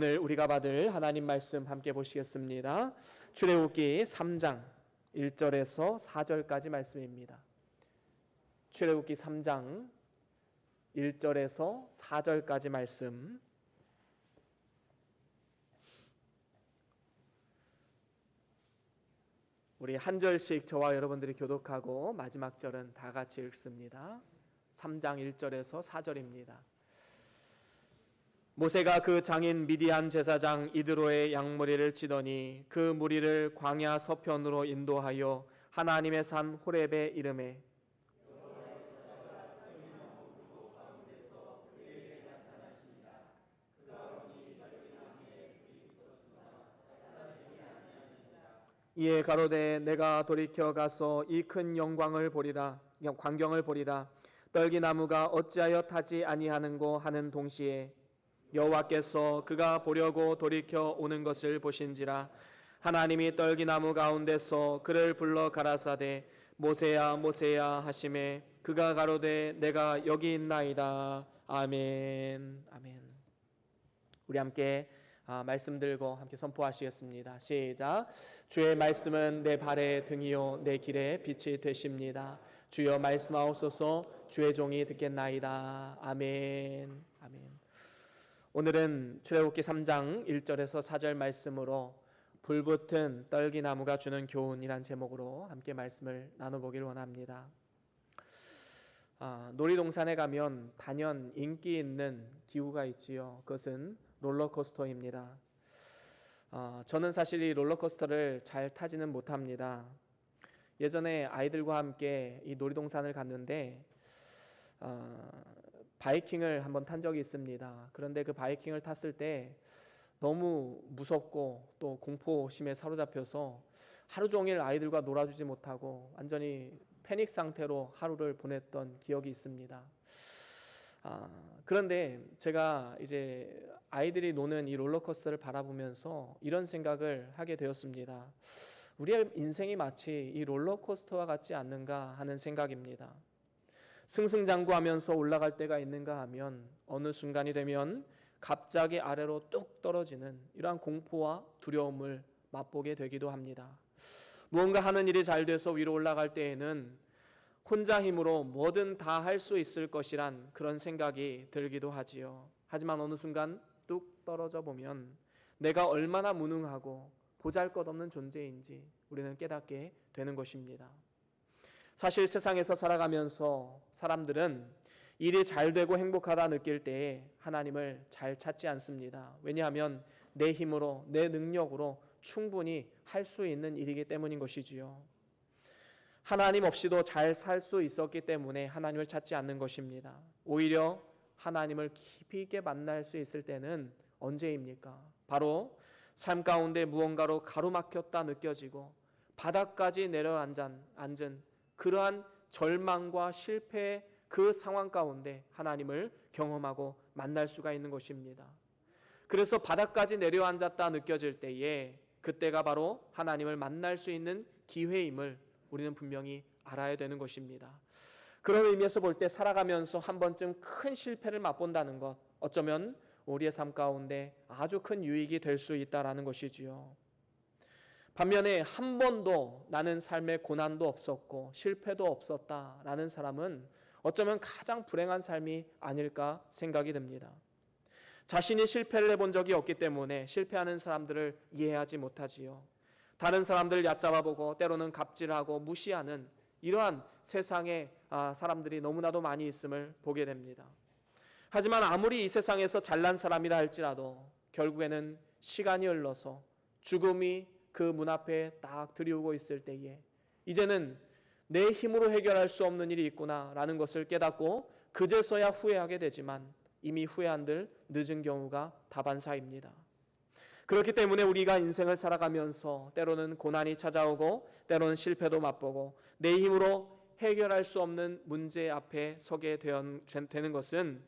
오늘 우리가 받을 하나님 말씀 함께 보시겠습니다. 출애굽기 3장 1절에서 4절까지 말씀입니다. 출애굽기 3장 1절에서 4절까지 말씀. 우리 한 절씩 저와 여러분들이 교독하고 마지막 절은 다 같이 읽습니다. 3장 1절에서 4절입니다. 모세가 그 장인 미디안 제사장 이드로의 양머리를 치더니 그 무리를 광야 서편으로 인도하여 하나님의 산 호렙에 이르매 이에 가로되 내가 돌이켜 가서 이 큰 영광을 보리라 광경을 보리라 떨기나무가 어찌하여 타지 아니하는고 하는 동시에 여호와께서 그가 보려고 돌이켜 오는 것을 보신지라 하나님이 떨기나무 가운데서 그를 불러 가라사대 모세야 모세야 하시매 그가 가로되 내가 여기 있나이다. 아멘. 아멘. 우리 함께 말씀 들고 함께 선포하시겠습니다. 시작. 주의 말씀은 내 발의 등이요 내 길의 빛이 되십니다. 주여 말씀하옵소서. 주의 종이 듣겠나이다. 아멘. 아멘. 오늘은 출애굽기 3장 1절에서 4절 말씀으로 불붙은 떨기나무가 주는 교훈이란 제목으로 함께 말씀을 나눠보길 원합니다. 놀이동산에 가면 단연 인기 있는 기구가 있지요. 그것은 롤러코스터입니다. 저는 사실 이 롤러코스터를 잘 타지는 못합니다. 예전에 아이들과 함께 이 놀이동산을 갔는데 바이킹을 한번 탄 적이 있습니다. 그런데 그 바이킹을 탔을 때 너무 무섭고 또 공포심에 사로잡혀서 하루 종일 아이들과 놀아주지 못하고 완전히 패닉 상태로 하루를 보냈던 기억이 있습니다. 그런데 제가 이제 아이들이 노는 이 롤러코스터를 바라보면서 이런 생각을 하게 되었습니다. 우리의 인생이 마치 이 롤러코스터와 같지 않는가 하는 생각입니다. 승승장구하면서 올라갈 때가 있는가 하면 어느 순간이 되면 갑자기 아래로 뚝 떨어지는 이러한 공포와 두려움을 맛보게 되기도 합니다. 무언가 하는 일이 잘 돼서 위로 올라갈 때에는 혼자 힘으로 뭐든 다 할 수 있을 것이란 그런 생각이 들기도 하지요. 하지만 어느 순간 뚝 떨어져 보면 내가 얼마나 무능하고 보잘것없는 존재인지 우리는 깨닫게 되는 것입니다. 사실 세상에서 살아가면서 사람들은 일이 잘 되고 행복하다 느낄 때에 하나님을 잘 찾지 않습니다. 왜냐하면 내 힘으로 내 능력으로 충분히 할 수 있는 일이기 때문인 것이지요. 하나님 없이도 잘 살 수 있었기 때문에 하나님을 찾지 않는 것입니다. 오히려 하나님을 깊이 있게 만날 수 있을 때는 언제입니까? 바로 삶 가운데 무언가로 가로막혔다 느껴지고 바닥까지 내려앉은 그러한 절망과 실패의 그 상황 가운데 하나님을 경험하고 만날 수가 있는 것입니다. 그래서 바닥까지 내려앉았다 느껴질 때에 그때가 바로 하나님을 만날 수 있는 기회임을 우리는 분명히 알아야 되는 것입니다. 그런 의미에서 볼 때 살아가면서 한 번쯤 큰 실패를 맛본다는 것, 어쩌면 우리의 삶 가운데 아주 큰 유익이 될 수 있다는 것이지요. 반면에 한 번도 나는 삶에 고난도 없었고 실패도 없었다라는 사람은 어쩌면 가장 불행한 삶이 아닐까 생각이 듭니다. 자신이 실패를 해본 적이 없기 때문에 실패하는 사람들을 이해하지 못하지요. 다른 사람들을 얕잡아보고 때로는 갑질하고 무시하는 이러한 세상에 사람들이 너무나도 많이 있음을 보게 됩니다. 하지만 아무리 이 세상에서 잘난 사람이라 할지라도 결국에는 시간이 흘러서 죽음이 그 문 앞에 딱 들이오고 있을 때에 이제는 내 힘으로 해결할 수 없는 일이 있구나라는 것을 깨닫고 그제서야 후회하게 되지만 이미 후회한들 늦은 경우가 다반사입니다. 그렇기 때문에 우리가 인생을 살아가면서 때로는 고난이 찾아오고 때로는 실패도 맛보고 내 힘으로 해결할 수 없는 문제 앞에 서게 되는 것은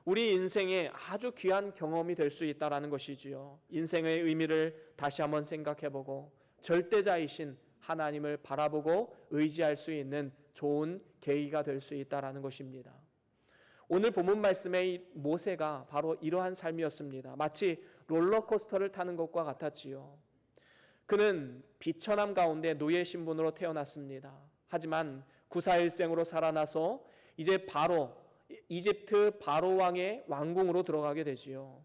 우리 인생에 아주 귀한 경험이 될 수 있다는 것이지요. 인생의 의미를 다시 한번 생각해보고 절대자이신 하나님을 바라보고 의지할 수 있는 좋은 계기가 될 수 있다는 것입니다. 오늘 본문 말씀의 모세가 바로 이러한 삶이었습니다. 마치 롤러코스터를 타는 것과 같았지요. 그는 비천함 가운데 노예 신분으로 태어났습니다. 하지만 구사일생으로 살아나서 이제 바로 이집트 바로 왕의 왕궁으로 들어가게 되지요.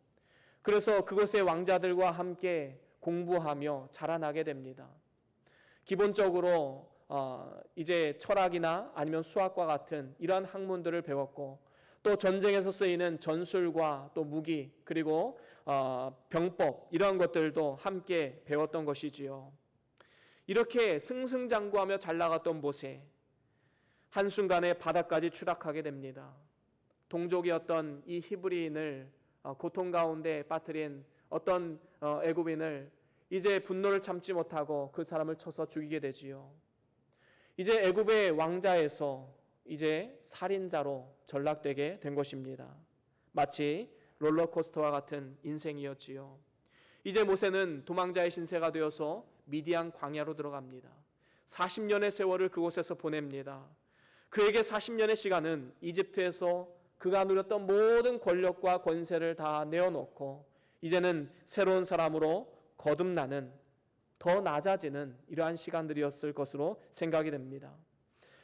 그래서 그곳의 왕자들과 함께 공부하며 자라나게 됩니다. 기본적으로 이제 철학이나 아니면 수학과 같은 이러한 학문들을 배웠고, 또 전쟁에서 쓰이는 전술과 또 무기, 그리고 병법, 이러한 것들도 함께 배웠던 것이지요. 이렇게 승승장구하며 잘 나갔던 모세, 한순간에 바다까지 추락하게 됩니다. 동족이었던 이 히브리인을 고통 가운데 빠뜨린 어떤 애굽인을 이제 분노를 참지 못하고 그 사람을 쳐서 죽이게 되지요. 이제 애굽의 왕자에서 이제 살인자로 전락되게 된 것입니다. 마치 롤러코스터와 같은 인생이었지요. 이제 모세는 도망자의 신세가 되어서 미디안 광야로 들어갑니다. 40년의 세월을 그곳에서 보냅니다. 그에게 40년의 시간은 이집트에서 그가 누렸던 모든 권력과 권세를 다 내어놓고 이제는 새로운 사람으로 거듭나는, 더 낮아지는 이러한 시간들이었을 것으로 생각이 됩니다.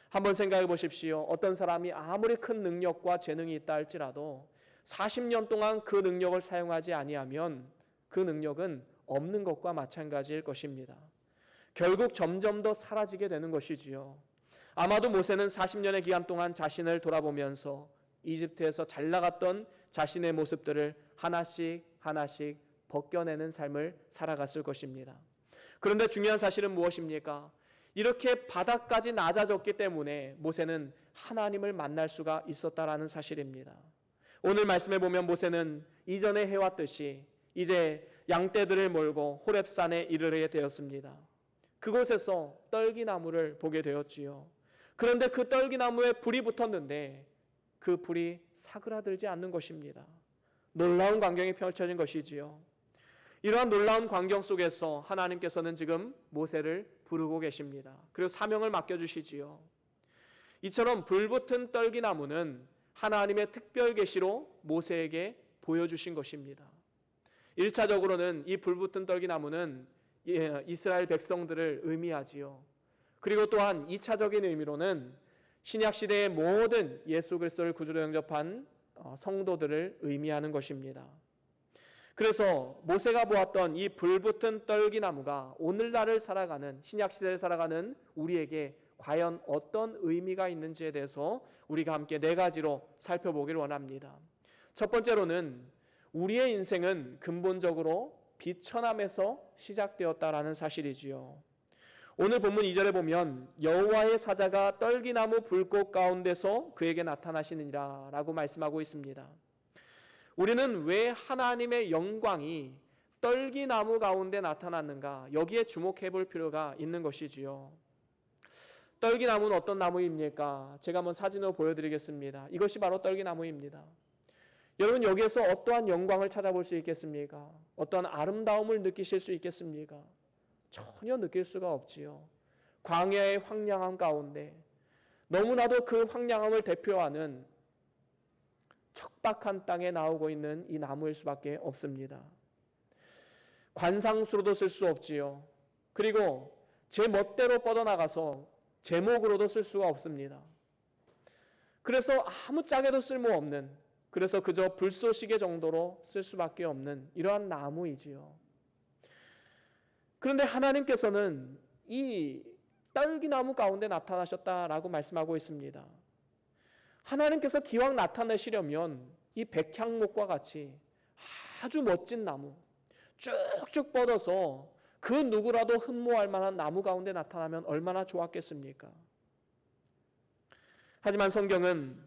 한번 생각해 보십시오. 어떤 사람이 아무리 큰 능력과 재능이 있다 할지라도 40년 동안 그 능력을 사용하지 아니하면 그 능력은 없는 것과 마찬가지일 것입니다. 결국 점점 더 사라지게 되는 것이지요. 아마도 모세는 40년의 기간 동안 자신을 돌아보면서 이집트에서 잘 나갔던 자신의 모습들을 하나씩 하나씩 벗겨내는 삶을 살아갔을 것입니다. 그런데 중요한 사실은 무엇입니까? 이렇게 바닥까지 낮아졌기 때문에 모세는 하나님을 만날 수가 있었다라는 사실입니다. 오늘 말씀에 보면 모세는 이전에 해왔듯이 이제 양떼들을 몰고 호렙산에 이르게 되었습니다. 그곳에서 떨기나무를 보게 되었지요. 그런데 그 떨기나무에 불이 붙었는데 그 불이 사그라들지 않는 것입니다. 놀라운 광경이 펼쳐진 것이지요. 이러한 놀라운 광경 속에서 하나님께서는 지금 모세를 부르고 계십니다. 그리고 사명을 맡겨주시지요. 이처럼 불붙은 떨기나무는 하나님의 특별 계시로 모세에게 보여주신 것입니다. 1차적으로는 이 불붙은 떨기나무는 이스라엘 백성들을 의미하지요. 그리고 또한 2차적인 의미로는 신약시대의 모든 예수 그리스도를 구주로 영접한 성도들을 의미하는 것입니다. 그래서 모세가 보았던 이 불붙은 떨기나무가 오늘날을 살아가는, 신약시대를 살아가는 우리에게 과연 어떤 의미가 있는지에 대해서 우리가 함께 4가지로 살펴보기를 원합니다. 첫 번째로는 우리의 인생은 근본적으로 비천함에서 시작되었다라는 사실이지요. 오늘 본문 2절에 보면 여호와의 사자가 떨기나무 불꽃 가운데서 그에게 나타나시느니라 라고 말씀하고 있습니다. 우리는 왜 하나님의 영광이 떨기나무 가운데 나타났는가, 여기에 주목해 볼 필요가 있는 것이지요. 떨기나무는 어떤 나무입니까? 제가 한번 사진으로 보여드리겠습니다. 이것이 바로 떨기나무입니다. 여러분, 여기에서 어떠한 영광을 찾아볼 수 있겠습니까? 어떠한 아름다움을 느끼실 수 있겠습니까? 전혀 느낄 수가 없지요. 광야의 황량함 가운데 너무나도 그 황량함을 대표하는 척박한 땅에 나오고 있는 이 나무일 수밖에 없습니다. 관상수로도 쓸 수 없지요. 그리고 제 멋대로 뻗어나가서 제목으로도 쓸 수가 없습니다. 그래서 아무짝에도 쓸모없는, 그래서 그저 불쏘시개 정도로 쓸 수밖에 없는 이러한 나무이지요. 그런데 하나님께서는 이 떨기나무 가운데 나타나셨다라고 말씀하고 있습니다. 하나님께서 기왕 나타내시려면 이 백향목과 같이 아주 멋진 나무, 쭉쭉 뻗어서 그 누구라도 흠모할 만한 나무 가운데 나타나면 얼마나 좋았겠습니까? 하지만 성경은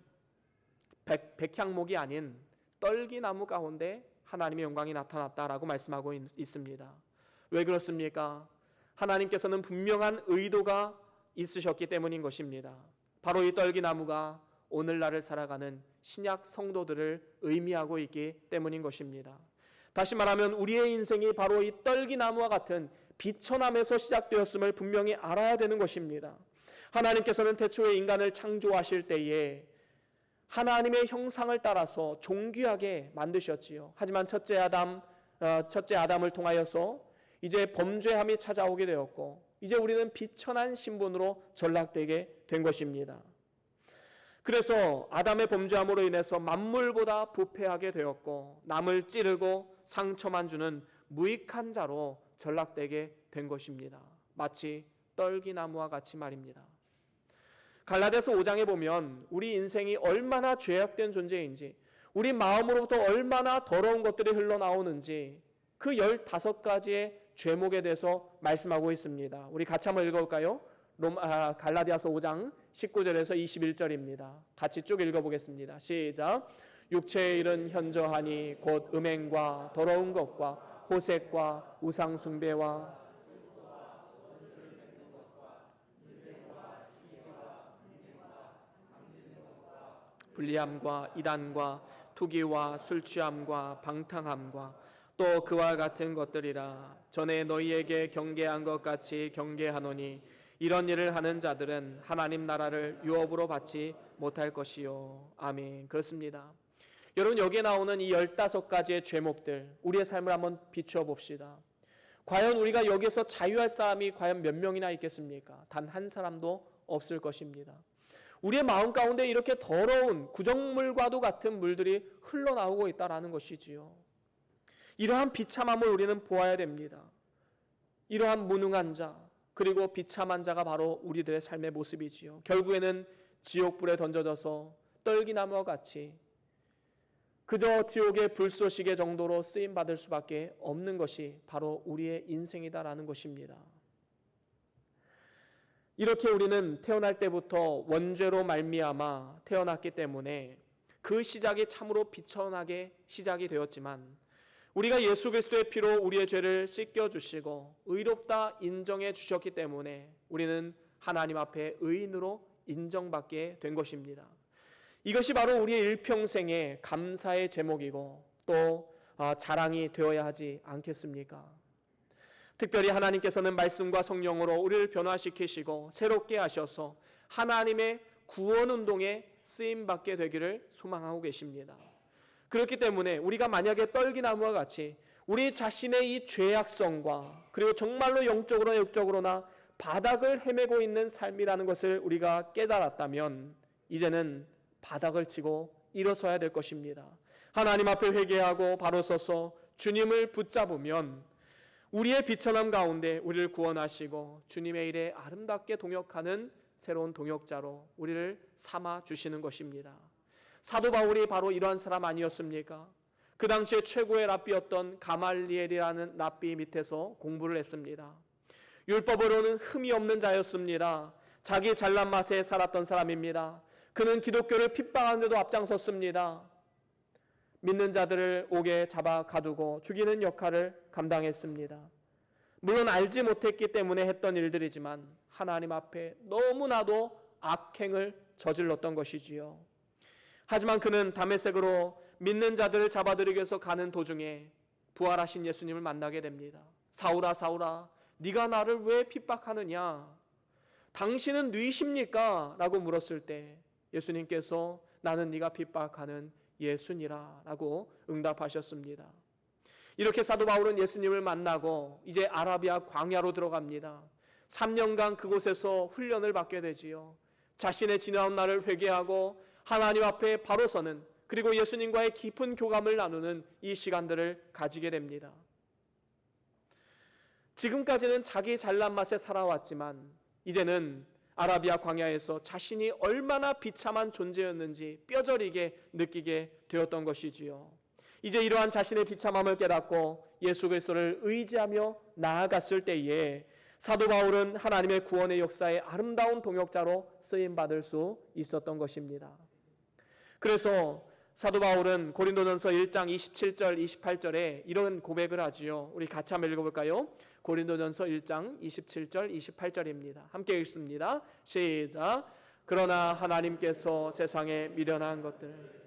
백향목이 아닌 떨기나무 가운데 하나님의 영광이 나타났다라고 말씀하고 있습니다. 왜 그렇습니까? 하나님께서는 분명한 의도가 있으셨기 때문인 것입니다. 바로 이 떨기나무가 오늘날을 살아가는 신약 성도들을 의미하고 있기 때문인 것입니다. 다시 말하면 우리의 인생이 바로 이 떨기나무와 같은 비천함에서 시작되었음을 분명히 알아야 되는 것입니다. 하나님께서는 태초에 인간을 창조하실 때에 하나님의 형상을 따라서 존귀하게 만드셨지요. 하지만 첫째 아담 첫째 아담을 통하여서 이제 범죄함이 찾아오게 되었고 이제 우리는 비천한 신분으로 전락되게 된 것입니다. 그래서 아담의 범죄함으로 인해서 만물보다 부패하게 되었고 남을 찌르고 상처만 주는 무익한 자로 전락되게 된 것입니다. 마치 떨기나무와 같이 말입니다. 갈라디아서 5장에 보면 우리 인생이 얼마나 죄악된 존재인지, 우리 마음으로부터 얼마나 더러운 것들이 흘러나오는지 그 15가지의 죄목에 대해서 말씀하고 있습니다. 우리 같이 한번 읽어볼까요? 갈라디아서 5장 19절에서 21절입니다. 같이 쭉 읽어보겠습니다. 시작. 육체의 일은 현저하니 곧 음행과 더러운 것과 호색과 우상숭배와 불리함과 이단과 투기와 술취함과 방탕함과 또 그와 같은 것들이라. 전에 너희에게 경계한 것 같이 경계하노니 이런 일을 하는 자들은 하나님 나라를 유업으로 받지 못할 것이요. 아멘. 그렇습니다. 여러분, 여기에 나오는 이 15가지의 죄목들, 우리의 삶을 한번 비추어 봅시다. 과연 우리가 여기서 자유할 사람이 과연 몇 명이나 있겠습니까? 단 한 사람도 없을 것입니다. 우리의 마음 가운데 이렇게 더러운 구정물과도 같은 물들이 흘러나오고 있다는 것이지요. 이러한 비참함을 우리는 보아야 됩니다. 이러한 무능한 자, 그리고 비참한 자가 바로 우리들의 삶의 모습이지요. 결국에는 지옥불에 던져져서 떨기나무와 같이 그저 지옥의 불쏘시개 정도로 쓰임받을 수밖에 없는 것이 바로 우리의 인생이다라는 것입니다. 이렇게 우리는 태어날 때부터 원죄로 말미암아 태어났기 때문에 그 시작이 참으로 비천하게 시작이 되었지만 우리가 예수 그리스도의 피로 우리의 죄를 씻겨주시고 의롭다 인정해 주셨기 때문에 우리는 하나님 앞에 의인으로 인정받게 된 것입니다. 이것이 바로 우리의 일평생의 감사의 제목이고 또 자랑이 되어야 하지 않겠습니까? 특별히 하나님께서는 말씀과 성령으로 우리를 변화시키시고 새롭게 하셔서 하나님의 구원운동에 쓰임받게 되기를 소망하고 계십니다. 그렇기 때문에 우리가 만약에 떨기나무와 같이 우리 자신의 이 죄악성과 그리고 정말로 영적으로나 육적으로나 바닥을 헤매고 있는 삶이라는 것을 우리가 깨달았다면 이제는 바닥을 치고 일어서야 될 것입니다. 하나님 앞에 회개하고 바로 서서 주님을 붙잡으면 우리의 비천함 가운데 우리를 구원하시고 주님의 일에 아름답게 동역하는 새로운 동역자로 우리를 삼아 주시는 것입니다. 사도 바울이 바로 이러한 사람 아니었습니까? 그 당시에 최고의 랍비였던 가말리엘이라는 랍비 밑에서 공부를 했습니다. 율법으로는 흠이 없는 자였습니다. 자기 잘난 맛에 살았던 사람입니다. 그는 기독교를 핍박하는 데도 앞장섰습니다. 믿는 자들을 옥에 잡아 가두고 죽이는 역할을 감당했습니다. 물론 알지 못했기 때문에 했던 일들이지만 하나님 앞에 너무나도 악행을 저질렀던 것이지요. 하지만 그는 다메섹으로 믿는 자들을 잡아들이기 위해서 가는 도중에 부활하신 예수님을 만나게 됩니다. 사울아 사울아 네가 나를 왜 핍박하느냐? 당신은 누이십니까? 라고 물었을 때 예수님께서 나는 네가 핍박하는 예수니라 라고 응답하셨습니다. 이렇게 사도 바울은 예수님을 만나고 이제 아라비아 광야로 들어갑니다. 3년간 그곳에서 훈련을 받게 되지요. 자신의 지나온 날을 회개하고 하나님 앞에 바로 서는 그리고 예수님과의 깊은 교감을 나누는 이 시간들을 가지게 됩니다. 지금까지는 자기 잘난 맛에 살아왔지만 이제는 아라비아 광야에서 자신이 얼마나 비참한 존재였는지 뼈저리게 느끼게 되었던 것이지요. 이제 이러한 자신의 비참함을 깨닫고 예수 그리스도를 의지하며 나아갔을 때에 사도 바울은 하나님의 구원의 역사의 아름다운 동역자로 쓰임받을 수 있었던 것입니다. 그래서 사도 바울은 고린도전서 1장 27절 28절에 이런 고백을 하지요. 우리 같이 한번 읽어볼까요? 고린도전서 1장 27절 28절입니다. 함께 읽습니다. 시작. 그러나 하나님께서 세상에 미련한 것들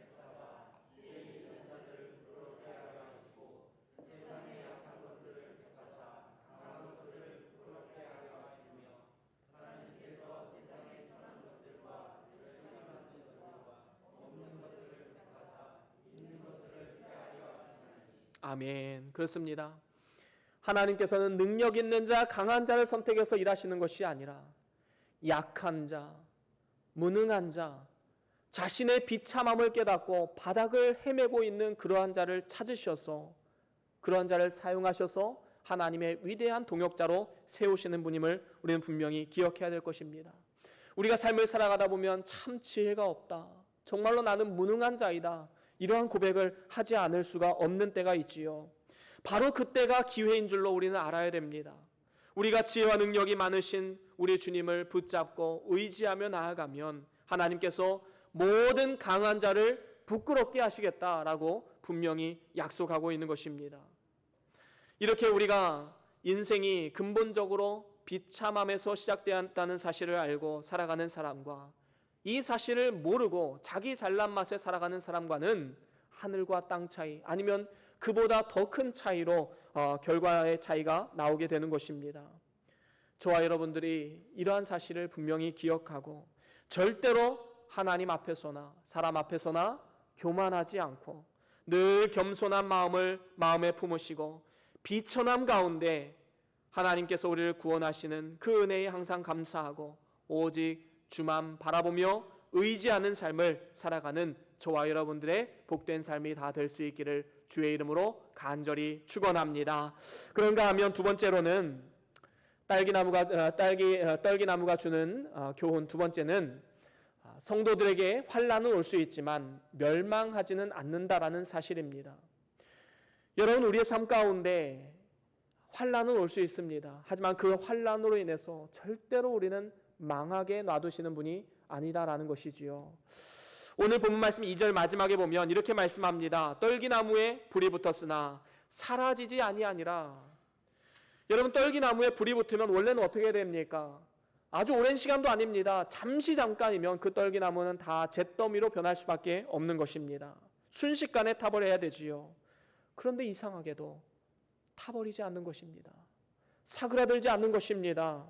아멘. 그렇습니다. 하나님께서는 능력 있는 자, 강한 자를 선택해서 일하시는 것이 아니라 약한 자, 무능한 자, 자신의 비참함을 깨닫고 바닥을 헤매고 있는 그러한 자를 찾으셔서 그러한 자를 사용하셔서 하나님의 위대한 동역자로 세우시는 분임을 우리는 분명히 기억해야 될 것입니다. 우리가 삶을 살아가다 보면 참 지혜가 없다, 정말로 나는 무능한 자이다, 이러한 고백을 하지 않을 수가 없는 때가 있지요. 바로 그때가 기회인 줄로 우리는 알아야 됩니다. 우리가 지혜와 능력이 많으신 우리 주님을 붙잡고 의지하며 나아가면 하나님께서 모든 강한 자를 부끄럽게 하시겠다라고 분명히 약속하고 있는 것입니다. 이렇게 우리가 인생이 근본적으로 비참함에서 시작되었다는 사실을 알고 살아가는 사람과 이 사실을 모르고 자기 잘난 맛에 살아가는 사람과는 하늘과 땅 차이, 아니면 그보다 더 큰 차이로 결과의 차이가 나오게 되는 것입니다. 저와 여러분들이 이러한 사실을 분명히 기억하고 절대로 하나님 앞에서나 사람 앞에서나 교만하지 않고 늘 겸손한 마음에 품으시고 비천함 가운데 하나님께서 우리를 구원하시는 그 은혜에 항상 감사하고 오직 주만 바라보며 의지하는 삶을 살아가는 저와 여러분들의 복된 삶이 다 될 수 있기를 주의 이름으로 간절히 축원합니다. 그런가 하면 두 번째로는 떨기나무가 주는 교훈, 두 번째는 성도들에게 환난은 올 수 있지만 멸망하지는 않는다라는 사실입니다. 여러분, 우리의 삶 가운데 환난은 올 수 있습니다. 하지만 그 환난으로 인해서 절대로 우리는 망하게 놔두시는 분이 아니다라는 것이지요. 오늘 본문 말씀 2절 마지막에 보면 이렇게 말씀합니다. 떨기나무에 불이 붙었으나 사라지지 아니하니라. 여러분, 떨기나무에 불이 붙으면 원래는 어떻게 됩니까? 아주 오랜 시간도 아닙니다. 잠깐이면 그 떨기나무는 다 잿더미로 변할 수밖에 없는 것입니다. 순식간에 타버려야 되지요. 그런데 이상하게도 타버리지 않는 것입니다. 사그라들지 않는 것입니다.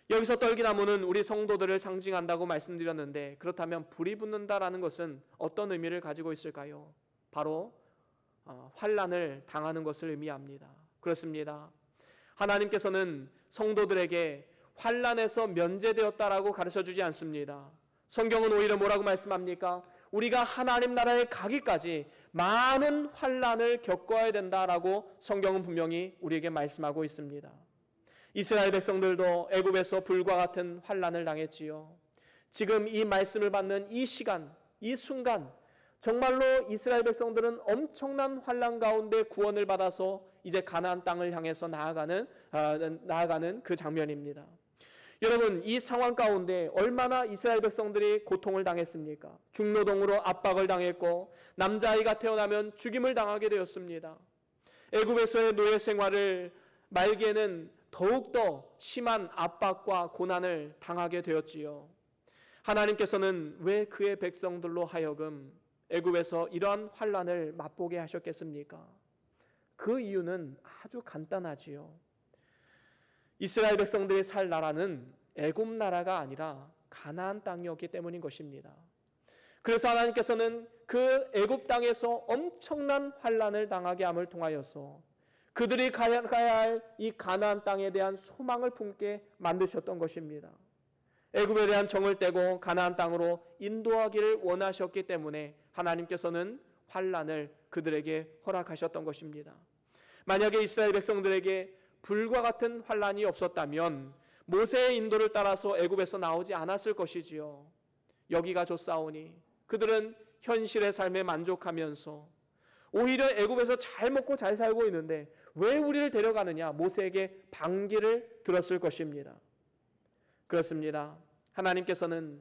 여기서 떨기나무는 우리 성도들을 상징한다고 말씀드렸는데, 그렇다면 불이 붙는다라는 것은 어떤 의미를 가지고 있을까요? 바로 환난을 당하는 것을 의미합니다. 그렇습니다. 하나님께서는 성도들에게 환난에서 면제되었다라고 가르쳐주지 않습니다. 성경은 오히려 뭐라고 말씀합니까? 우리가 하나님 나라에 가기까지 많은 환난을 겪어야 된다라고 성경은 분명히 우리에게 말씀하고 있습니다. 이스라엘 백성들도 애굽에서 불과 같은 환난을 당했지요. 지금 이 말씀을 받는 이 시간, 이 순간 정말로 이스라엘 백성들은 엄청난 환난 가운데 구원을 받아서 이제 가나안 땅을 향해서 나아가는 그 장면입니다. 여러분, 이 상황 가운데 얼마나 이스라엘 백성들이 고통을 당했습니까? 중노동으로 압박을 당했고 남자아이가 태어나면 죽임을 당하게 되었습니다. 애굽에서의 노예 생활을 말기에는 더욱더 심한 압박과 고난을 당하게 되었지요. 하나님께서는 왜 그의 백성들로 하여금 애굽에서 이러한 환난을 맛보게 하셨겠습니까? 그 이유는 아주 간단하지요. 이스라엘 백성들이 살 나라는 애굽 나라가 아니라 가나안 땅이었기 때문인 것입니다. 그래서 하나님께서는 그 애굽 땅에서 엄청난 환난을 당하게 함을 통하여서 그들이 가야 할 이 가나안 땅에 대한 소망을 품게 만드셨던 것입니다. 애굽에 대한 정을 떼고 가나안 땅으로 인도하기를 원하셨기 때문에 하나님께서는 환난을 그들에게 허락하셨던 것입니다. 만약에 이스라엘 백성들에게 불과 같은 환난이 없었다면 모세의 인도를 따라서 애굽에서 나오지 않았을 것이지요. 여기가 좋사오니 그들은 현실의 삶에 만족하면서 오히려 애굽에서 잘 먹고 잘 살고 있는데 왜 우리를 데려가느냐, 모세에게 반기를 들었을 것입니다. 그렇습니다. 하나님께서는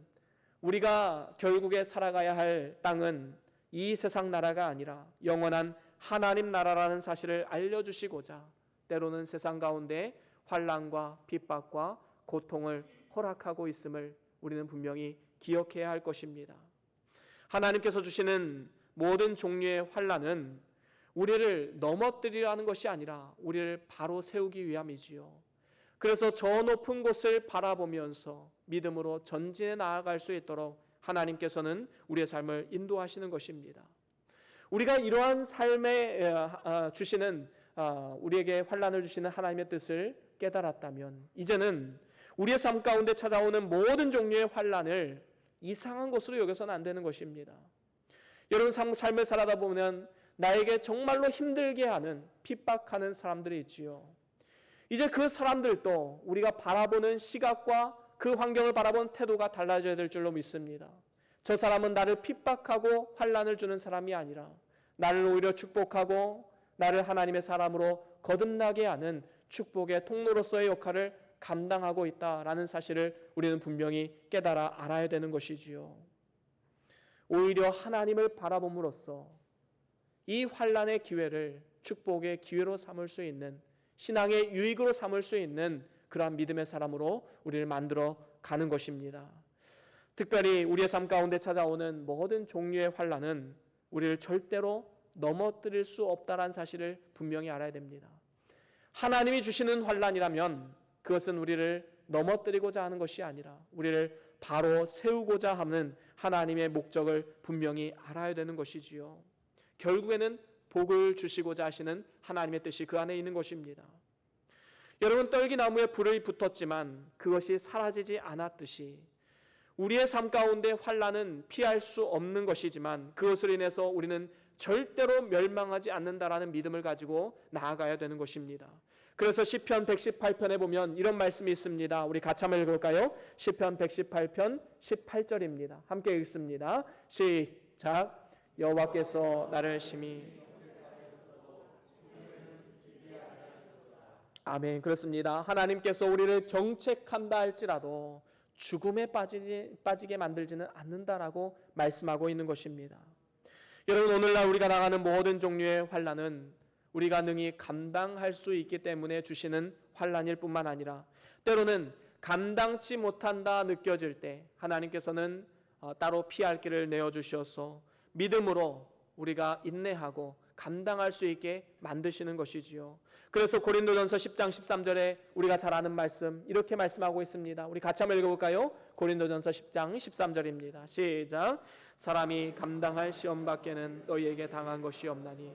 우리가 결국에 살아가야 할 땅은 이 세상 나라가 아니라 영원한 하나님 나라라는 사실을 알려주시고자 때로는 세상 가운데 환난과 핍박과 고통을 허락하고 있음을 우리는 분명히 기억해야 할 것입니다. 하나님께서 주시는 모든 종류의 환난은 우리를 넘어뜨리려는 것이 아니라 우리를 바로 세우기 위함이지요. 그래서 저 높은 곳을 바라보면서 믿음으로 전진해 나아갈 수 있도록 하나님께서는 우리의 삶을 인도하시는 것입니다. 우리가 이러한 삶에 주시는 우리에게 환난을 주시는 하나님의 뜻을 깨달았다면 이제는 우리의 삶 가운데 찾아오는 모든 종류의 환난을 이상한 것으로 여겨서는 안 되는 것입니다. 여러분 삶을 살아다 보면 나에게 정말로 힘들게 하는 핍박하는 사람들이 있지요. 이제 그 사람들도 우리가 바라보는 시각과 그 환경을 바라본 태도가 달라져야 될 줄로 믿습니다. 저 사람은 나를 핍박하고 환난을 주는 사람이 아니라 나를 오히려 축복하고 나를 하나님의 사람으로 거듭나게 하는 축복의 통로로서의 역할을 감당하고 있다라는 사실을 우리는 분명히 깨달아 알아야 되는 것이지요. 오히려 하나님을 바라봄으로써 이 환난의 기회를 축복의 기회로 삼을 수 있는, 신앙의 유익으로 삼을 수 있는 그러한 믿음의 사람으로 우리를 만들어 가는 것입니다. 특별히 우리의 삶 가운데 찾아오는 모든 종류의 환난은 우리를 절대로 넘어뜨릴 수 없다는 사실을 분명히 알아야 됩니다. 하나님이 주시는 환난이라면 그것은 우리를 넘어뜨리고자 하는 것이 아니라 우리를 바로 세우고자 하는 하나님의 목적을 분명히 알아야 되는 것이지요. 결국에는 복을 주시고자 하시는 하나님의 뜻이 그 안에 있는 것입니다. 여러분, 떨기나무에 불이 붙었지만 그것이 사라지지 않았듯이 우리의 삶 가운데 환난은 피할 수 없는 것이지만 그것으로 인해서 우리는 절대로 멸망하지 않는다라는 믿음을 가지고 나아가야 되는 것입니다. 그래서 시편 118편에 보면 이런 말씀이 있습니다. 우리 같이 한번 읽을까요? 시편 118편 18절입니다. 함께 읽습니다. 시작. 여호와께서 나를 심히 아멘. 그렇습니다. 하나님께서 우리를 경책한다 할지라도 죽음에 빠지게 만들지는 않는다라고 말씀하고 있는 것입니다. 여러분, 오늘날 우리가 나가는 모든 종류의 환난은 우리가 능히 감당할 수 있기 때문에 주시는 환난일 뿐만 아니라 때로는 감당치 못한다 느껴질 때 하나님께서는 따로 피할 길을 내어주셔서 믿음으로 우리가 인내하고 감당할 수 있게 만드시는 것이지요. 그래서 고린도전서 10장 13절에 우리가 잘 아는 말씀 이렇게 말씀하고 있습니다. 우리 같이 한번 읽어볼까요? 고린도전서 10장 13절입니다. 시작. 사람이 감당할 시험 밖에는 너희에게 당한 것이 없나니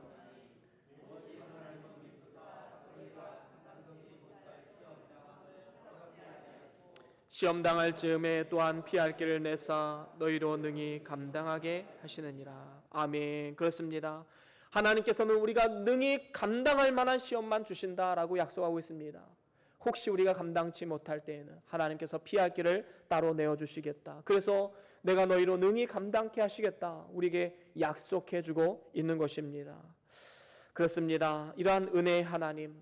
시험 당할 즈음에 또한 피할 길을 내사 너희로 능히 감당하게 하시느니라. 아멘. 그렇습니다. 하나님께서는 우리가 능히 감당할 만한 시험만 주신다라고 약속하고 있습니다. 혹시 우리가 감당치 못할 때에는 하나님께서 피할 길을 따로 내어주시겠다. 그래서 내가 너희로 능히 감당케 하시겠다. 우리에게 약속해주고 있는 것입니다. 그렇습니다. 이러한 은혜의 하나님,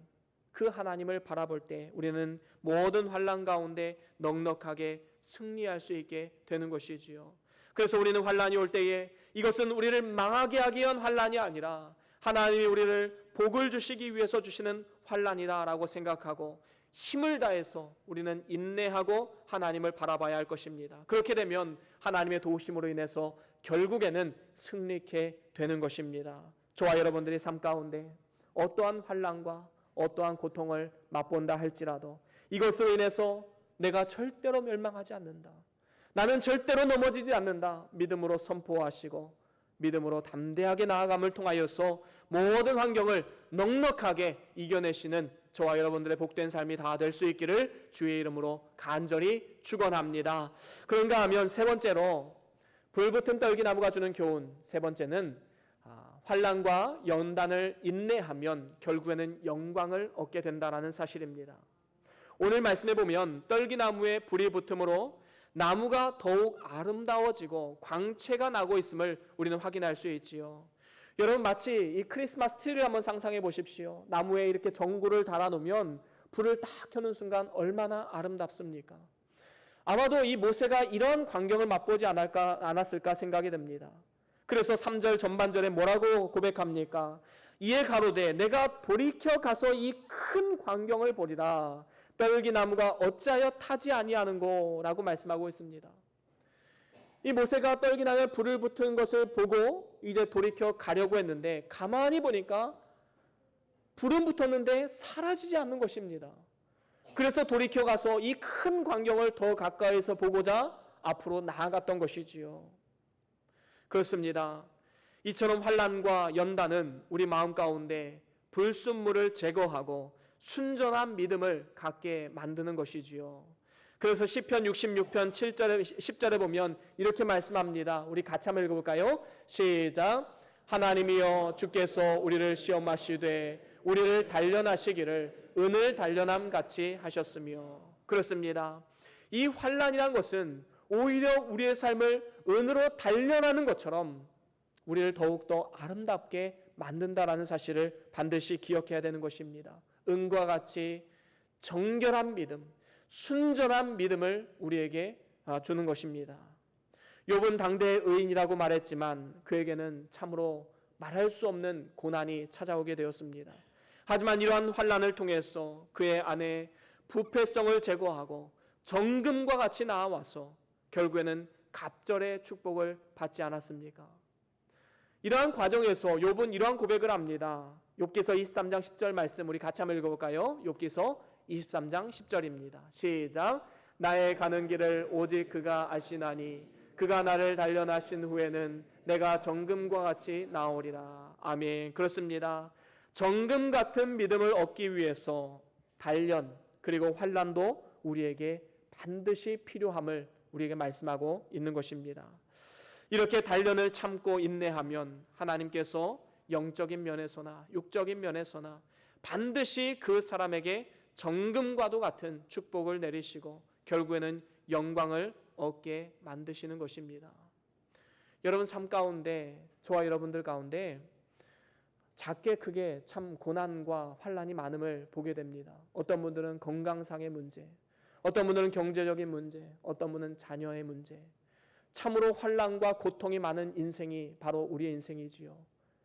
그 하나님을 바라볼 때 우리는 모든 환난 가운데 넉넉하게 승리할 수 있게 되는 것이지요. 그래서 우리는 환난이 올 때에 이것은 우리를 망하게 하기 위한 환난이 아니라 하나님이 우리를 복을 주시기 위해서 주시는 환난이다라고 생각하고 힘을 다해서 우리는 인내하고 하나님을 바라봐야 할 것입니다. 그렇게 되면 하나님의 도우심으로 인해서 결국에는 승리케 되는 것입니다. 저와 여러분들이 삶 가운데 어떠한 환난과 어떠한 고통을 맛본다 할지라도 이것으로 인해서 내가 절대로 멸망하지 않는다, 나는 절대로 넘어지지 않는다 믿음으로 선포하시고 믿음으로 담대하게 나아감을 통하여서 모든 환경을 넉넉하게 이겨내시는 저와 여러분들의 복된 삶이 다 될 수 있기를 주의 이름으로 간절히 축원합니다. 그런가 하면 세 번째로 불붙은 떨기나무가 주는 교훈, 세 번째는 환난과 연단을 인내하면 결국에는 영광을 얻게 된다라는 사실입니다. 오늘 말씀해 보면 떨기나무에 불이 붙음으로 나무가 더욱 아름다워지고 광채가 나고 있음을 우리는 확인할 수 있지요. 여러분, 마치 이 크리스마스 트리를 한번 상상해 보십시오. 나무에 이렇게 전구를 달아놓으면 불을 딱 켜는 순간 얼마나 아름답습니까? 아마도 이 모세가 이런 광경을 맛보지 않았을까 생각이 됩니다. 그래서 3절 전반절에 뭐라고 고백합니까? 이에 가로되 내가 돌이켜 가서 이 큰 광경을 보리라. 떨기나무가 어찌하여 타지 아니하는고 라고 말씀하고 있습니다. 이 모세가 떨기나무에 불을 붙은 것을 보고 이제 돌이켜 가려고 했는데 가만히 보니까 불은 붙었는데 사라지지 않는 것입니다. 그래서 돌이켜 가서 이 큰 광경을 더 가까이서 보고자 앞으로 나아갔던 것이지요. 그렇습니다. 이처럼 환난과 연단은 우리 마음 가운데 불순물을 제거하고 순전한 믿음을 갖게 만드는 것이지요. 그래서 시편 66편 7절에 10절에 보면 이렇게 말씀합니다. 우리 같이 한번 읽어볼까요? 시작. 하나님이여 주께서 우리를 시험하시되 우리를 단련하시기를 은을 단련함 같이 하셨으며. 그렇습니다. 이 환난이란 것은 오히려 우리의 삶을 은으로 단련하는 것처럼 우리를 더욱더 아름답게 만든다라는 사실을 반드시 기억해야 되는 것입니다. 은과 같이 정결한 믿음, 순전한 믿음을 우리에게 주는 것입니다. 욥은 당대의 의인이라고 말했지만 그에게는 참으로 말할 수 없는 고난이 찾아오게 되었습니다. 하지만 이러한 환난을 통해서 그의 안에 부패성을 제거하고 정금과 같이 나와서 결국에는 갑절의 축복을 받지 않았습니까? 이러한 과정에서 욥은 이러한 고백을 합니다. 욥기서 23장 10절 말씀 우리 같이 한번 읽어볼까요? 욥기서 23장 10절입니다. 시작. 나의 가는 길을 오직 그가 아시나니 그가 나를 단련하신 후에는 내가 정금과 같이 나오리라. 아멘. 그렇습니다. 정금 같은 믿음을 얻기 위해서 단련 그리고 환난도 우리에게 반드시 필요함을 우리에게 말씀하고 있는 것입니다. 이렇게 단련을 참고 인내하면 하나님께서 영적인 면에서나 육적인 면에서나 반드시 그 사람에게 정금과도 같은 축복을 내리시고 결국에는 영광을 얻게 만드시는 것입니다. 여러분 삶 가운데 저와 여러분들 가운데 작게 크게 참 고난과 환난이 많음을 보게 됩니다. 어떤 분들은 건강상의 문제, 어떤 분들은 경제적인 문제, 어떤 분은 자녀의 문제, 참으로 환난과 고통이 많은 인생이 바로 우리의 인생이지요.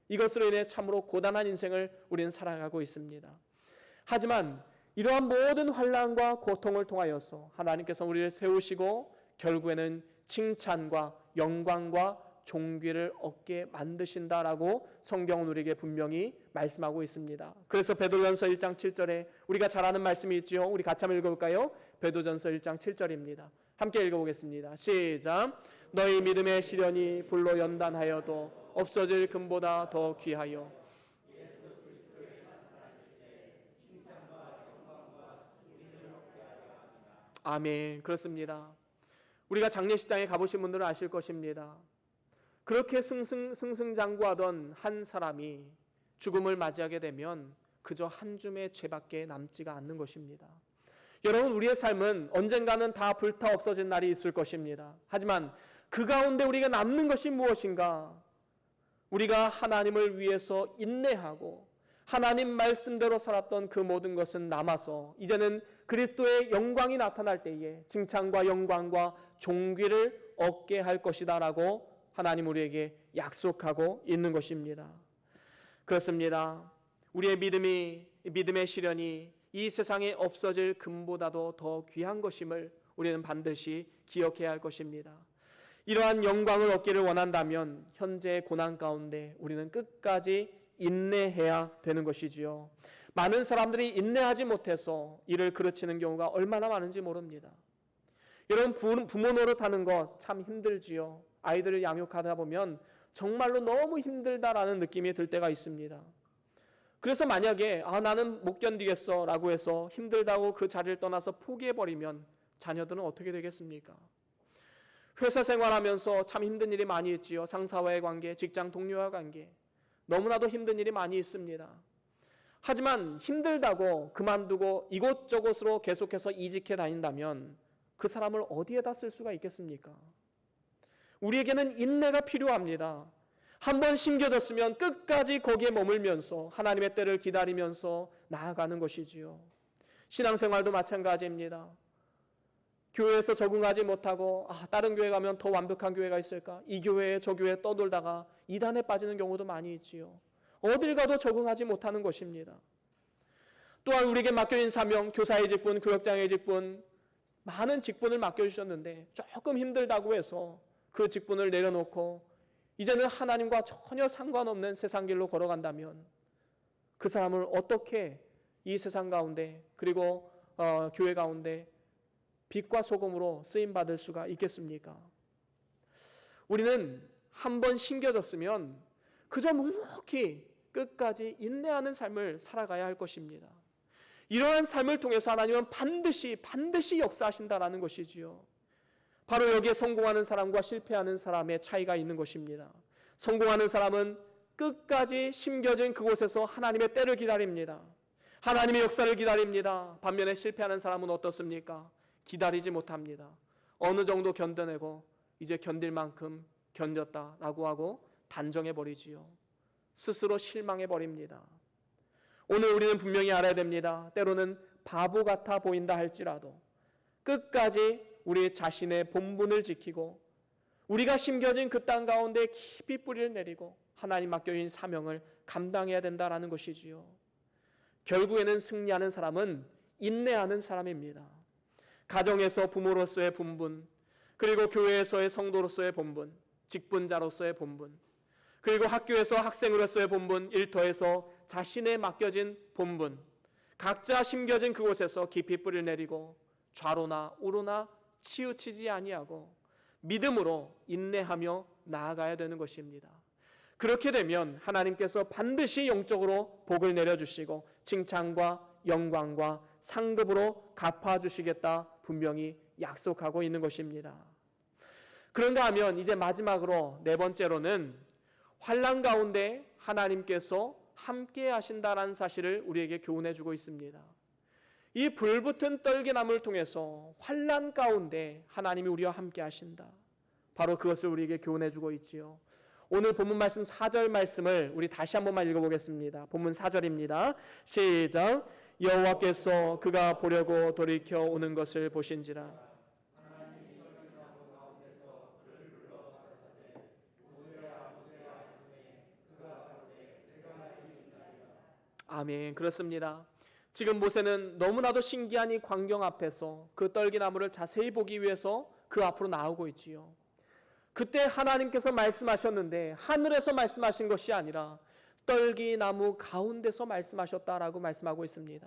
이것으로 인해 참으로 고단한 인생을 우리는 살아가고 있습니다. 하지만 이러한 모든 환난과 고통을 통하여서 하나님께서 우리를 세우시고 결국에는 칭찬과 영광과 존귀를 얻게 만드신다라고 성경은 우리에게 분명히 말씀하고 있습니다. 그래서 베드로전서 1장 7절에 우리가 잘 아는 말씀이 있지요. 우리 같이 한번 읽어볼까요? 베드로전서 1장 7절입니다. 함께 읽어보겠습니다. 시작. 너희 믿음의 시련이 불로 연단하여도 없어질 금보다 더 귀하여 아멘. 그렇습니다. 우리가 장례식장에 가보신 분들은 아실 것입니다. 그렇게 승승장구하던 한 사람이 죽음을 맞이하게 되면 그저 한 줌의 죄밖에 남지가 않는 것입니다. 여러분 우리의 삶은 언젠가는 다 불타 없어진 날이 있을 것입니다. 하지만 그 가운데 우리가 남는 것이 무엇인가? 우리가 하나님을 위해서 인내하고 하나님 말씀대로 살았던 그 모든 것은 남아서 이제는 그리스도의 영광이 나타날 때에 칭찬과 영광과 존귀를 얻게 할 것이다 라고 하나님 우리에게 약속하고 있는 것입니다. 그렇습니다. 우리의 믿음의 시련이 이 세상에 없어질 금보다도 더 귀한 것임을 우리는 반드시 기억해야 할 것입니다. 이러한 영광을 얻기를 원한다면 현재의 고난 가운데 우리는 끝까지 인내해야 되는 것이지요. 많은 사람들이 인내하지 못해서 이를 그르치는 경우가 얼마나 많은지 모릅니다. 여러분 부모 노릇하는 것 참 힘들지요. 아이들을 양육하다 보면 정말로 너무 힘들다라는 느낌이 들 때가 있습니다. 그래서 만약에 나는 못 견디겠어 라고 해서 힘들다고 그 자리를 떠나서 포기해버리면 자녀들은 어떻게 되겠습니까? 회사 생활하면서 참 힘든 일이 많이 있지요. 상사와의 관계, 직장 동료와의 관계 너무나도 힘든 일이 많이 있습니다. 하지만 힘들다고 그만두고 이곳저곳으로 계속해서 이직해 다닌다면 그 사람을 어디에다 쓸 수가 있겠습니까? 우리에게는 인내가 필요합니다. 한번 심겨졌으면 끝까지 거기에 머물면서 하나님의 때를 기다리면서 나아가는 것이지요. 신앙생활도 마찬가지입니다. 교회에서 적응하지 못하고 다른 교회 가면 더 완벽한 교회가 있을까? 이 교회에 저 교회에 떠돌다가 이단에 빠지는 경우도 많이 있지요. 어딜 가도 적응하지 못하는 것입니다. 또한 우리에게 맡겨진 사명, 교사의 직분, 교역장의 직분, 많은 직분을 맡겨주셨는데 조금 힘들다고 해서 그 직분을 내려놓고 이제는 하나님과 전혀 상관없는 세상 길로 걸어간다면 그 사람을 어떻게 이 세상 가운데 그리고 교회 가운데 빛과 소금으로 쓰임받을 수가 있겠습니까? 우리는 한번 심겨졌으면 그저 묵묵히 끝까지 인내하는 삶을 살아가야 할 것입니다. 이러한 삶을 통해서 하나님은 반드시 역사하신다라는 것이지요. 바로 여기에 성공하는 사람과 실패하는 사람의 차이가 있는 것입니다. 성공하는 사람은 끝까지 심겨진 그곳에서 하나님의 때를 기다립니다. 하나님의 역사를 기다립니다. 반면에 실패하는 사람은 어떻습니까? 기다리지 못합니다. 어느 정도 견뎌내고 이제 견딜 만큼 견뎠다라고 하고 단정해버리지요. 스스로 실망해버립니다. 오늘 우리는 분명히 알아야 됩니다. 때로는 바보 같아 보인다 할지라도 끝까지 우리 자신의 본분을 지키고 우리가 심겨진 그 땅 가운데 깊이 뿌리를 내리고 하나님 맡겨진 사명을 감당해야 된다라는 것이지요. 결국에는 승리하는 사람은 인내하는 사람입니다. 가정에서 부모로서의 본분, 그리고 교회에서의 성도로서의 본분, 직분자로서의 본분, 그리고 학교에서 학생으로서의 본분, 일터에서 자신의 맡겨진 본분, 각자 심겨진 그곳에서 깊이 뿌리를 내리고 좌로나 우로나 치우치지 아니하고 믿음으로 인내하며 나아가야 되는 것입니다. 그렇게 되면 하나님께서 반드시 영적으로 복을 내려주시고 칭찬과 영광과 상급으로 갚아주시겠다 분명히 약속하고 있는 것입니다. 그런가 하면 이제 마지막으로 네 번째로는 환난 가운데 하나님께서 함께 하신다라는 사실을 우리에게 교훈해 주고 있습니다. 이 불붙은 떨기나무를 통해서 환난 가운데 하나님이 우리와 함께 하신다. 바로 그것을 우리에게 교훈해 주고 있지요. 오늘 본문 말씀 4절 말씀을 우리 다시 한 번만 읽어보겠습니다. 본문 4절입니다. 시작. 여호와께서 그가 보려고 돌이켜 오는 것을 보신지라. 아멘. 그렇습니다. 지금 모세는 너무나도 신기한 이 광경 앞에서 그 떨기나무를 자세히 보기 위해서 그 앞으로 나오고 있지요. 그때 하나님께서 말씀하셨는데 하늘에서 말씀하신 것이 아니라 떨기나무 가운데서 말씀하셨다라고 말씀하고 있습니다.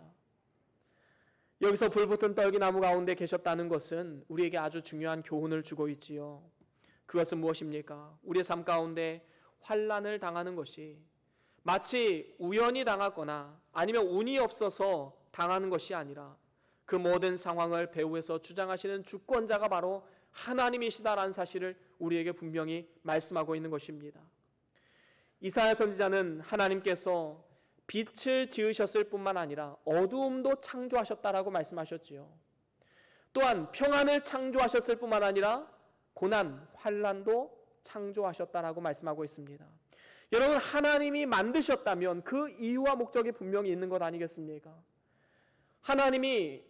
여기서 불붙은 떨기나무 가운데 계셨다는 것은 우리에게 아주 중요한 교훈을 주고 있지요. 그것은 무엇입니까? 우리의 삶 가운데 환난을 당하는 것이 마치 우연히 당하거나 아니면 운이 없어서 당하는 것이 아니라 그 모든 상황을 배후에서 주장하시는 주권자가 바로 하나님이시다라는 사실을 우리에게 분명히 말씀하고 있는 것입니다. 이사야 선지자는 하나님께서 빛을 지으셨을 뿐만 아니라 어두움도 창조하셨다라고 말씀하셨지요. 또한 평안을 창조하셨을 뿐만 아니라 고난, 환난도 창조하셨다라고 말씀하고 있습니다. 여러분, 하나님이 만드셨다면 그 이유와 목적이 분명히 있는 것 아니겠습니까? 하나님이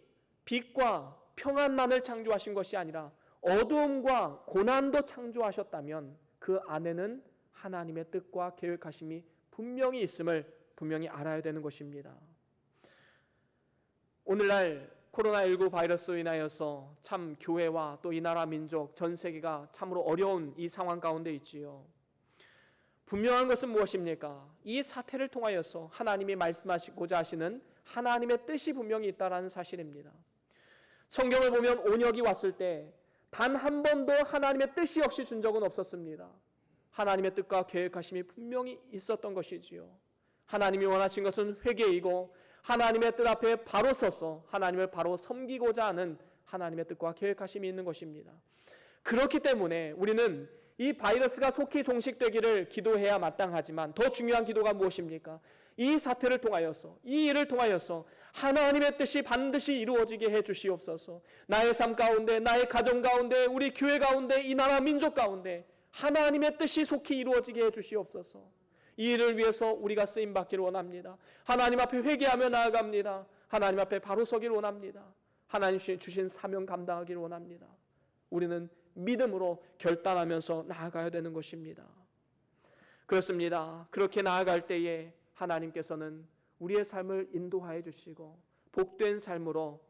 빛과 평안만을 창조하신 것이 아니라 어두움과 고난도 창조하셨다면 그 안에는 하나님의 뜻과 계획하심이 분명히 있음을 분명히 알아야 되는 것입니다. 오늘날 코로나19 바이러스로 인하여서 참 교회와 또 이 나라 민족 전 세계가 참으로 어려운 이 상황 가운데 있지요. 분명한 것은 무엇입니까? 이 사태를 통하여서 하나님이 말씀하시고자 하시는 하나님의 뜻이 분명히 있다는 사실입니다. 성경을 보면 온역이 왔을 때 단 한 번도 하나님의 뜻이 없이 준 적은 없었습니다. 하나님의 뜻과 계획하심이 분명히 있었던 것이지요. 하나님이 원하신 것은 회개이고 하나님의 뜻 앞에 바로 서서 하나님을 바로 섬기고자 하는 하나님의 뜻과 계획하심이 있는 것입니다. 그렇기 때문에 우리는 이 바이러스가 속히 종식되기를 기도해야 마땅하지만 더 중요한 기도가 무엇입니까? 이 사태를 통하여서, 이 일을 통하여서 하나님의 뜻이 반드시 이루어지게 해 주시옵소서. 나의 삶 가운데, 나의 가정 가운데, 우리 교회 가운데, 이 나라 민족 가운데 하나님의 뜻이 속히 이루어지게 해 주시옵소서. 이 일을 위해서 우리가 쓰임 받기를 원합니다. 하나님 앞에 회개하며 나아갑니다. 하나님 앞에 바로 서기를 원합니다. 하나님 주신 사명 감당하기를 원합니다. 우리는 믿음으로 결단하면서 나아가야 되는 것입니다. 그렇습니다. 그렇게 나아갈 때에 하나님께서는 우리의 삶을 인도하여 주시고 복된 삶으로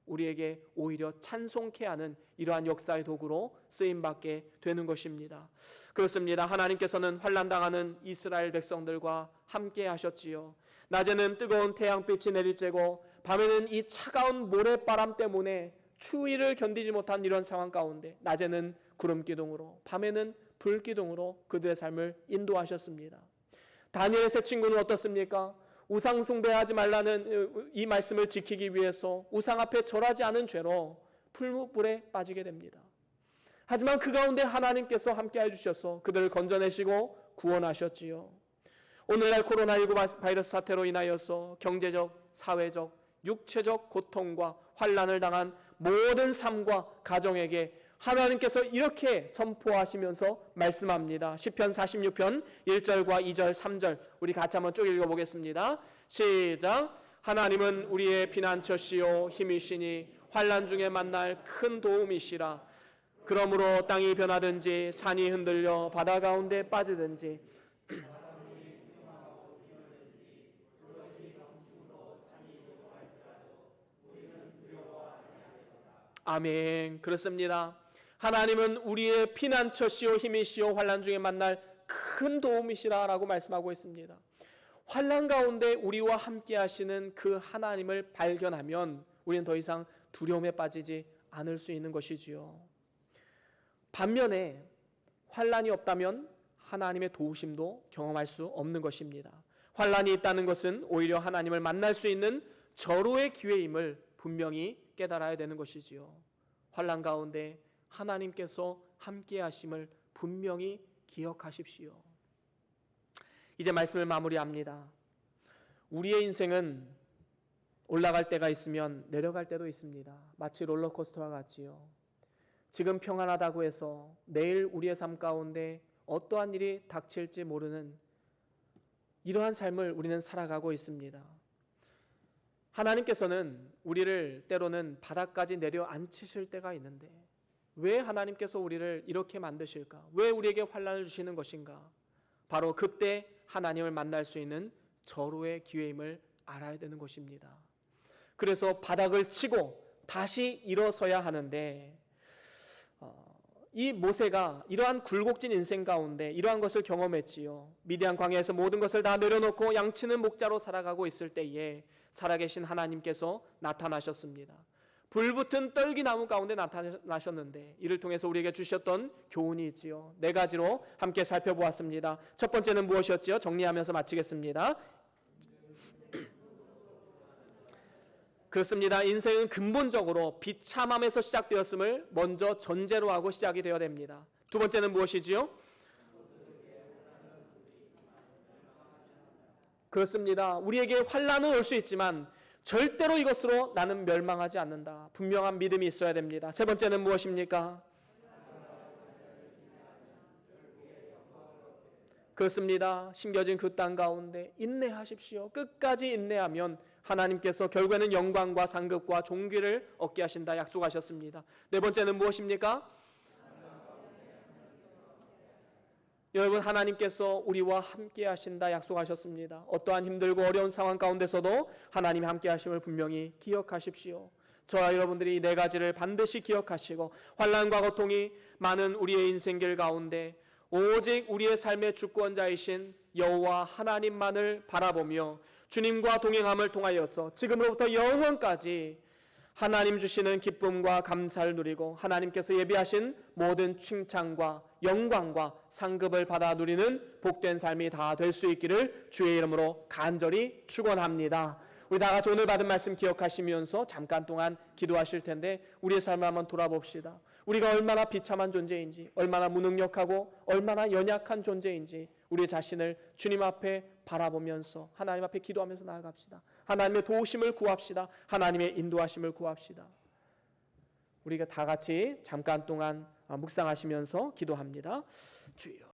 우리에게 오히려 찬송케 하는 이러한 역사의 도구로 쓰임받게 되는 것입니다. 그렇습니다. 하나님께서는 환난당하는 이스라엘 백성들과 함께 하셨지요. 낮에는 뜨거운 태양빛이 내리쬐고 밤에는 이 차가운 모래바람 때문에 추위를 견디지 못한 이런 상황 가운데 낮에는 구름 기둥으로 밤에는 불기둥으로 그들의 삶을 인도하셨습니다. 다니엘의 세 친구는 어떻습니까? 우상 숭배하지 말라는 이 말씀을 지키기 위해서 우상 앞에 절하지 않은 죄로 풀무불에 빠지게 됩니다. 하지만 그 가운데 하나님께서 함께 해주셔서 그들을 건져내시고 구원하셨지요. 오늘날 코로나19 바이러스 사태로 인하여서 경제적, 사회적, 육체적 고통과 환난을 당한 모든 삶과 가정에게 하나님께서 이렇게 선포하시면서 말씀합니다. 시편 46편 1절과 2절, 3절 우리 같이 한번 쭉 읽어보겠습니다. 시작. 하나님은 우리의 피난처시요 힘이시니 환난 중에 만날 큰 도움이시라. 그러므로 땅이 변하든지 산이 흔들려 바다 가운데 빠지든지 아멘. 그렇습니다. 하나님은 우리의 피난처시요 힘이시요 환난 중에 만날 큰 도움이시라라고 말씀하고 있습니다. 환난 가운데 우리와 함께 하시는 그 하나님을 발견하면 우리는 더 이상 두려움에 빠지지 않을 수 있는 것이지요. 반면에 환난이 없다면 하나님의 도우심도 경험할 수 없는 것입니다. 환난이 있다는 것은 오히려 하나님을 만날 수 있는 절호의 기회임을 분명히 깨달아야 되는 것이지요. 환난 가운데 하나님께서 함께 하심을 분명히 기억하십시오. 이제 말씀을 마무리합니다. 우리의 인생은 올라갈 때가 있으면 내려갈 때도 있습니다. 마치 롤러코스터와 같지요. 지금 평안하다고 해서 내일 우리의 삶 가운데 어떠한 일이 닥칠지 모르는 이러한 삶을 우리는 살아가고 있습니다. 하나님께서는 우리를 때로는 바닥까지 내려앉히실 때가 있는데 왜 하나님께서 우리를 이렇게 만드실까? 왜 우리에게 환난을 주시는 것인가? 바로 그때 하나님을 만날 수 있는 절호의 기회임을 알아야 되는 것입니다. 그래서 바닥을 치고 다시 일어서야 하는데 이 모세가 이러한 굴곡진 인생 가운데 이러한 것을 경험했지요. 미디안 광야에서 모든 것을 다 내려놓고 양치는 목자로 살아가고 있을 때에 살아계신 하나님께서 나타나셨습니다. 불붙은 떨기나무 가운데 나타나셨는데 이를 통해서 우리에게 주셨던 교훈이 있지요. 네 가지로 함께 살펴보았습니다. 첫 번째는 무엇이었지요? 정리하면서 마치겠습니다. 그렇습니다. 인생은 근본적으로 비참함에서 시작되었음을 먼저 전제로 하고 시작이 되어야 됩니다. 두 번째는 무엇이지요? 그렇습니다. 우리에게 환난은 올 수 있지만 절대로 이것으로 나는 멸망하지 않는다. 분명한 믿음이 있어야 됩니다. 세 번째는 무엇입니까? 그렇습니다. 심겨진 그 땅 가운데 인내하십시오. 끝까지 인내하면 하나님께서 결국에는 영광과 상급과 존귀를 얻게 하신다 약속하셨습니다. 네 번째는 무엇입니까? 여러분, 하나님께서 우리와 함께 하신다 약속하셨습니다. 어떠한 힘들고 어려운 상황 가운데서도 하나님이 함께 하심을 분명히 기억하십시오. 저와 여러분들이 이 네 가지를 반드시 기억하시고 환난과 고통이 많은 우리의 인생길 가운데 오직 우리의 삶의 주권자이신 여호와 하나님만을 바라보며 주님과 동행함을 통하여서 지금으로부터 영원까지 하나님 주시는 기쁨과 감사를 누리고 하나님께서 예비하신 모든 칭찬과 영광과 상급을 받아 누리는 복된 삶이 다 될 수 있기를 주의 이름으로 간절히 축원합니다. 우리 다 같이 오늘 받은 말씀 기억하시면서 잠깐 동안 기도하실 텐데 우리의 삶을 한번 돌아봅시다. 우리가 얼마나 비참한 존재인지, 얼마나 무능력하고 얼마나 연약한 존재인지 우리 자신을 주님 앞에 바라보면서 하나님 앞에 기도하면서 나아갑시다. 하나님의 도우심을 구합시다. 하나님의 인도하심을 구합시다. 우리가 다 같이 잠깐 동안 묵상하시면서 기도합니다. 주여.